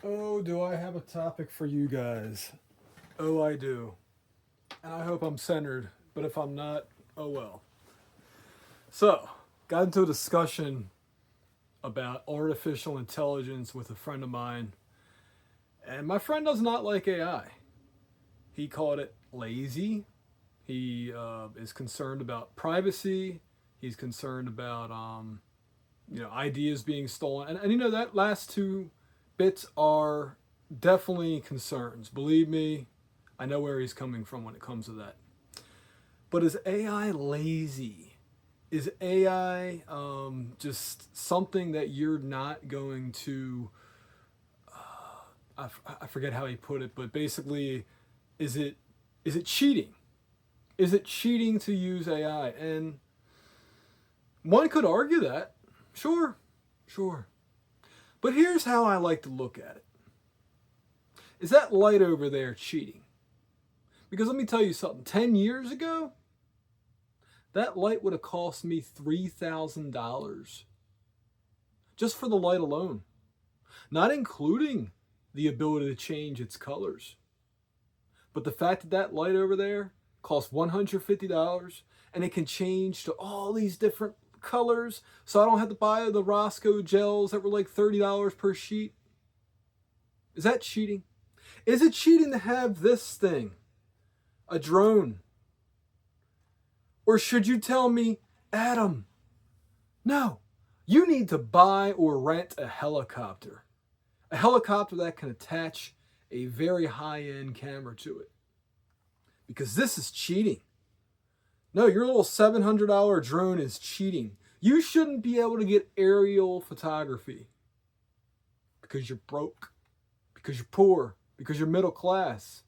Oh, do I have a topic for you guys? Oh, I do. And I hope I'm centered, but if I'm not, oh well. So, got into a discussion about artificial intelligence with a friend of mine, and my friend does not like AI. He called it lazy. He is concerned about privacy. He's concerned about ideas being stolen, and that last two bits are definitely concerns. Believe me, I know where he's coming from when it comes to that. But is AI lazy? Is AI just something that you're not going to? I forget how he put it, but basically, is it is it cheating? Is it cheating to use AI? And one could argue that, sure, sure. But here's how I like to look at it. Is that light over there cheating? Because let me tell you something. 10 years ago, that light would have cost me $3,000 just for the light alone, not including the ability to change its colors. But the fact that that light over there costs $150 and it can change to all these different colors, so I don't have to buy the Roscoe gels that were like $30 per sheet. Is that cheating? Is it cheating to have this thing, a drone? Or should you tell me, Adam, no, you need to buy or rent a helicopter? A helicopter that can attach a very high-end camera to it. Because this is cheating. No, your little $700 drone is cheating. You shouldn't be able to get aerial photography because you're broke, because you're poor, because you're middle class.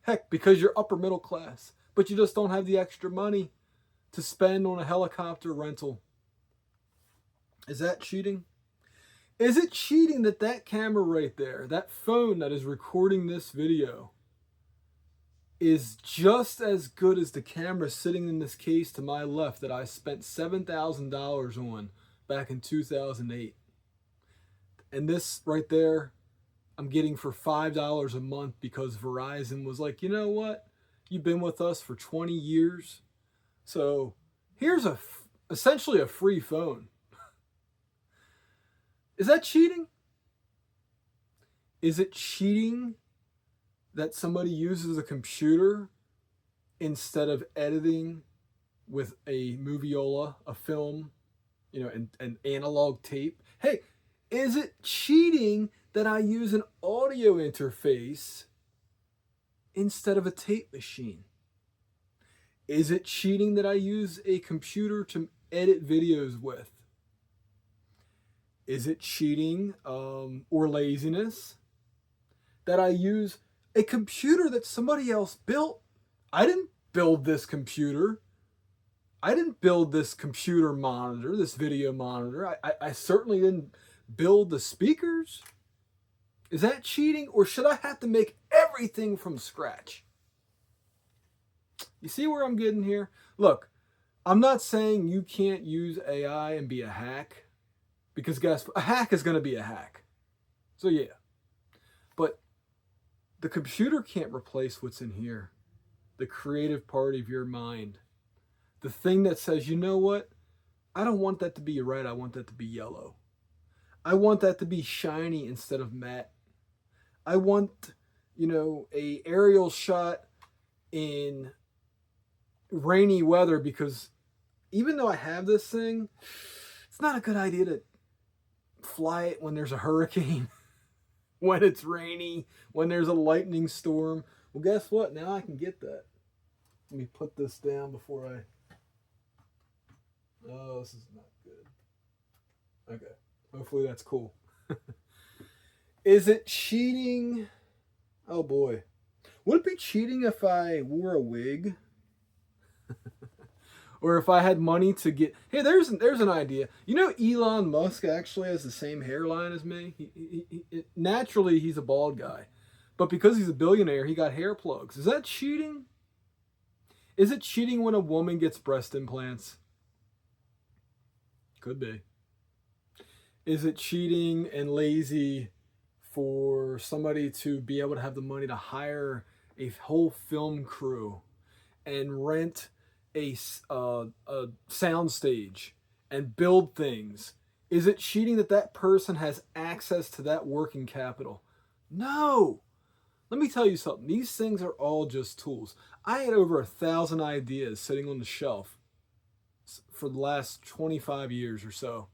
Heck, because you're upper middle class, but you just don't have the extra money to spend on a helicopter rental. Is that cheating? Is it cheating that that camera right there, that phone that is recording this video, is just as good as the camera sitting in this case to my left that I spent $7,000 on back in 2008? And this right there, I'm getting for $5 a month because Verizon was like, you know what? You've been with us for 20 years. So here's essentially a free phone. Is that cheating? Is it cheating that somebody uses a computer instead of editing with a moviola, a film, an analog tape? Hey, is it cheating that I use an audio interface instead of a tape machine? Is it cheating that I use a computer to edit videos with? Is it cheating or laziness that I use a computer that somebody else built? I didn't build this computer. I didn't build this computer monitor, this video monitor. I certainly didn't build the speakers. Is that cheating, or should I have to make everything from scratch? You see where I'm getting here? Look, I'm not saying you can't use AI and be a hack, because guess what? A hack is going to be a hack. So yeah. But the computer can't replace what's in here. The creative part of your mind. The thing that says, you know what? I don't want that to be red. I want that to be yellow. I want that to be shiny instead of matte. I want, a aerial shot in rainy weather, because even though I have this thing, it's not a good idea to fly it when there's a hurricane, when it's rainy, when there's a lightning storm. Well, guess what? Now I can get that. Let me put this down before I... Oh, this is not good. Okay. Hopefully that's cool. Is it cheating? Oh boy. Would it be cheating if I wore a wig? Or if I had money to get... Hey, there's an idea. You know, Elon Musk actually has the same hairline as me. Naturally, he's a bald guy. But because he's a billionaire, he got hair plugs. Is that cheating? Is it cheating when a woman gets breast implants? Could be. Is it cheating and lazy for somebody to be able to have the money to hire a whole film crew and rent a sound stage and build things? Is it cheating that that person has access to that working capital? No. Let me tell you something. These things are all just tools. I had over 1,000 ideas sitting on the shelf for the last 25 years or so.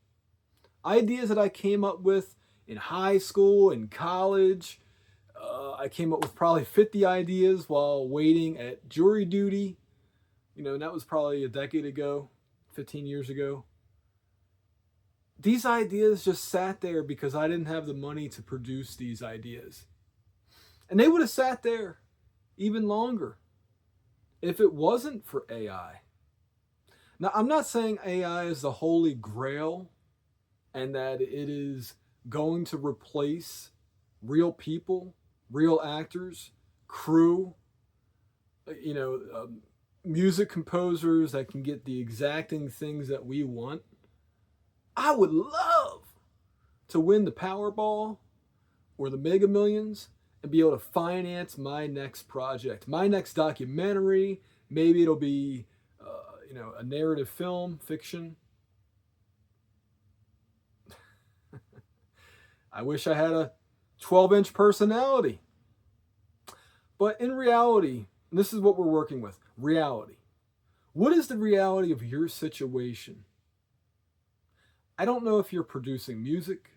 Ideas that I came up with in high school, in college. I came up with probably 50 ideas while waiting at jury duty. And that was probably a decade ago, 15 years ago. These ideas just sat there because I didn't have the money to produce these ideas. And they would have sat there even longer if it wasn't for AI. Now, I'm not saying AI is the holy grail and that it is going to replace real people, real actors, crew, music composers that can get the exacting things that we want. I would love to win the Powerball or the Mega Millions and be able to finance my next project, my next documentary. Maybe it'll be, a narrative film, fiction. I wish I had a 12-inch personality. But in reality, this is what we're working with, reality. What is the reality of your situation? I don't know if you're producing music.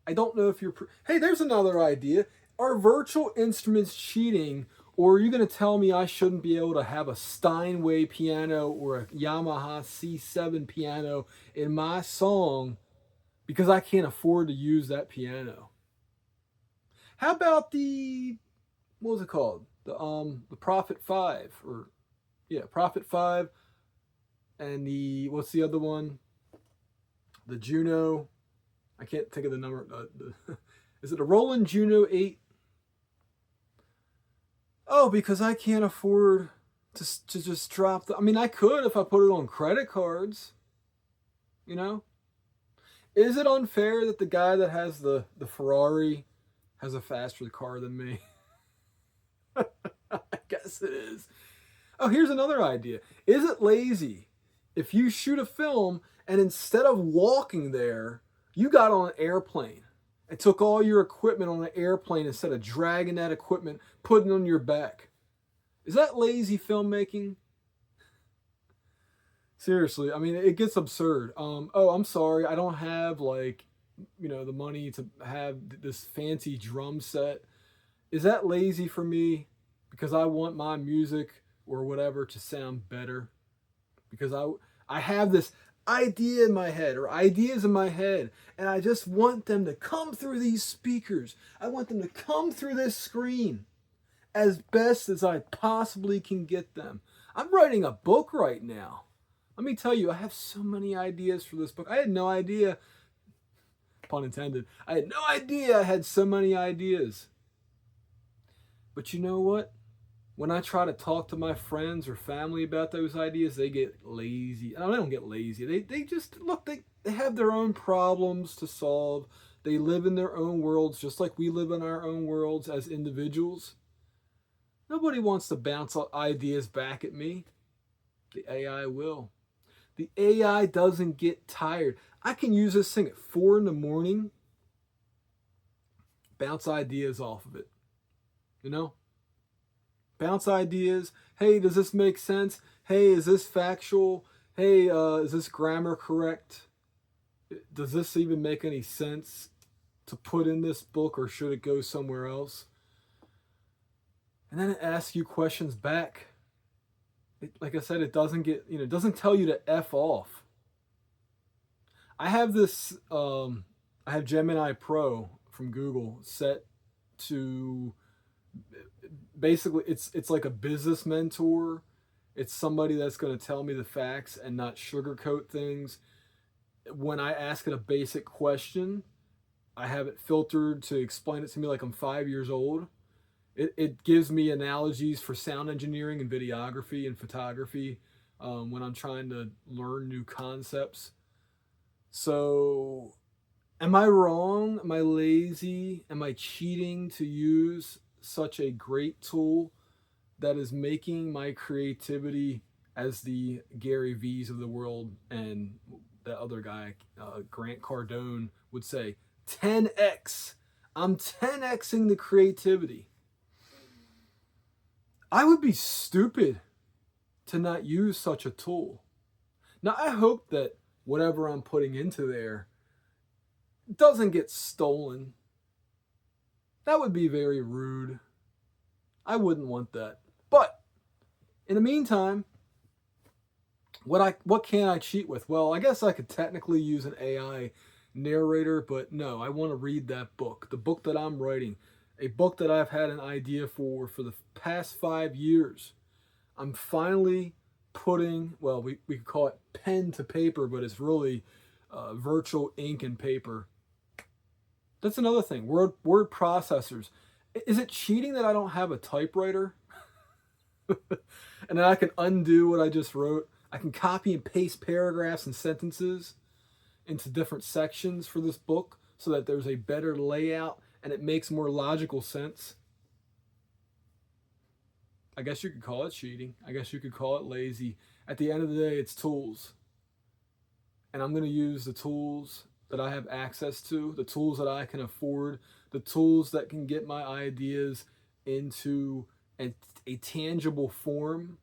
I don't know if you're... Hey, there's another idea. Are virtual instruments cheating, or are you going to tell me I shouldn't be able to have a Steinway piano or a Yamaha C7 piano in my song because I can't afford to use that piano? How about what was it called? The Prophet 5, Prophet 5, and what's the other one? The Juno. I can't think of the number. Is it a Roland Juno 8? Oh, because I can't afford to just drop I could if I put it on credit cards. Is it unfair that the guy that has the Ferrari has a faster car than me? I guess it is. Oh, here's another idea. Is it lazy if you shoot a film and instead of walking there, you got on an airplane and took all your equipment on an airplane instead of dragging that equipment, putting it on your back? Is that lazy filmmaking? Seriously, it gets absurd. I'm sorry, I don't have the money to have this fancy drum set. Is that lazy for me because I want my music or whatever to sound better? Because I have this idea in my head or ideas in my head, and I just want them to come through these speakers. I want them to come through this screen as best as I possibly can get them. I'm writing a book right now. Let me tell you, I have so many ideas for this book. I had no idea, pun intended, I had no idea I had so many ideas. But you know what? When I try to talk to my friends or family about those ideas, they get lazy. No, they don't get lazy. They just, look, they have their own problems to solve. They live in their own worlds just like we live in our own worlds as individuals. Nobody wants to bounce ideas back at me. The AI will. The AI doesn't get tired. I can use this thing at 4 a.m, bounce ideas off of it. Bounce ideas. Hey, does this make sense? Hey, is this factual? Hey, is this grammar correct? Does this even make any sense to put in this book, or should it go somewhere else? And then it asks you questions back. Like I said, it doesn't tell you to F off. I have this, I have Gemini Pro from Google set to, basically it's like a business mentor. It's somebody that's going to tell me the facts and not sugarcoat things. When I ask it a basic question, I have it filtered to explain it to me like I'm 5 years old. It gives me analogies for sound engineering and videography and photography when I'm trying to learn new concepts. So Am I wrong? Am I lazy? Am I cheating to use such a great tool that is making my creativity, as the Gary V's of the world and that other guy, Grant Cardone, would say, 10x? I'm 10xing the creativity. I would be stupid to not use such a tool. Now, I hope that whatever I'm putting into there doesn't get stolen. That would be very rude. I wouldn't want that. But in the meantime, what can I cheat with? Well, I guess I could technically use an AI narrator, but no, I want to read that book, the book that I'm writing, a book that I've had an idea for the past 5 years. I'm finally putting, well, we could call it pen to paper, but it's really virtual ink and paper. That's another thing. Word processors. Is it cheating that I don't have a typewriter? And then I can undo what I just wrote. I can copy and paste paragraphs and sentences into different sections for this book so that there's a better layout and it makes more logical sense. I guess you could call it cheating. I guess you could call it lazy. At the end of the day, it's tools. And I'm going to use the tools that I have access to, the tools that I can afford, the tools that can get my ideas into a tangible form,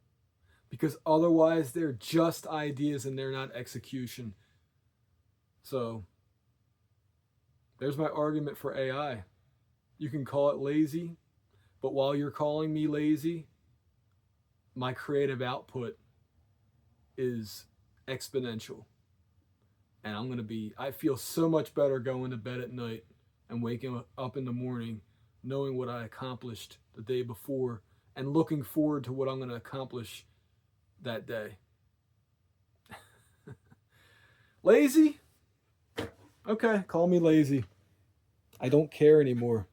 because otherwise they're just ideas and they're not execution. So there's my argument for AI. You can call it lazy, but while you're calling me lazy, my creative output is exponential. And I feel so much better going to bed at night and waking up in the morning knowing what I accomplished the day before and looking forward to what I'm going to accomplish that day. Lazy? Okay, call me lazy. I don't care anymore.